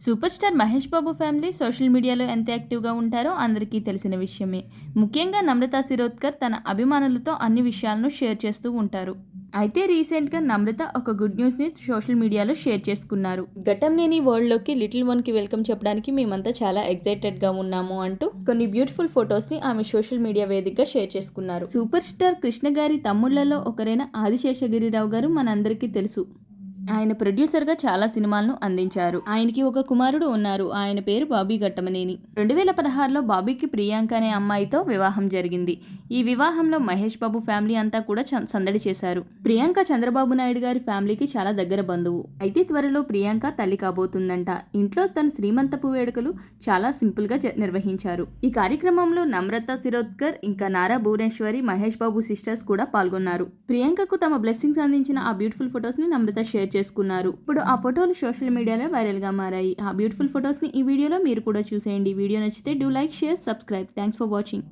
Super star Mahesh Babu family social మీడియాలో ఎంత యాక్టివ్గా ఉంటారో అందరికీ తెలిసిన విషయమే. ముఖ్యంగా నమ్రత శిరోద్కర్ తన అభిమానులతో అన్ని విషయాలను షేర్ చేస్తూ ఉంటారు. అయితే రీసెంట్గా నమ్రత ఒక గుడ్ న్యూస్ని సోషల్ మీడియాలో షేర్ చేసుకున్నారు. ఘటంనేని వరల్డ్లోకి లిటిల్ వన్కి వెల్కమ్ చెప్పడానికి మేమంతా చాలా ఎక్సైటెడ్గా ఉన్నాము అంటూ కొన్ని బ్యూటిఫుల్ ఫొటోస్ని ఆమె సోషల్ మీడియా వేదికగా షేర్ చేసుకున్నారు. సూపర్ స్టార్ కృష్ణ గారి తమ్ముళ్లలో ఒకరైన ఆదిశేషగిరిరావు గారు మనందరికీ తెలుసు. ఆయన ప్రొడ్యూసర్గా చాలా సినిమాలను అందించారు. ఆయనకి ఒక కుమారుడు ఉన్నారు. ఆయన పేరు బాబీ ఘట్టమనేని. 2016లో బాబీకి ప్రియాంక అనే అమ్మాయితో వివాహం జరిగింది. ఈ వివాహంలో మహేష్ బాబు ఫ్యామిలీ అంతా కూడా సందడి చేశారు. ప్రియాంక చంద్రబాబు నాయుడు గారి ఫ్యామిలీకి చాలా దగ్గర బంధువు. అయితే త్వరలో ప్రియాంక తల్లి కాబోతుందంట. ఇంట్లో తన శ్రీమంతపు వేడుకలు చాలా సింపుల్గా నిర్వహించారు. ఈ కార్యక్రమంలో నమ్రత శిరోద్కర్ ఇంకా నారా భువనేశ్వరి, మహేష్ బాబు సిస్టర్స్ కూడా పాల్గొన్నారు. ప్రియాంకకు తమ బ్లెస్సింగ్స్ అందించిన ఆ బ్యూటిఫుల్ ఫొటోస్ని నమ్రత షేర్ చేసుకున్నారు. ఇప్పుడు ఆ ఫోటోలు సోషల్ మీడియాలో వైరల్గా మారాయి. ఆ బ్యూటిఫుల్ ఫొటోస్ని ఈ వీడియోలో మీరు కూడా చూసేయండి. వీడియో నచ్చితే do like, share, subscribe. Thanks for watching.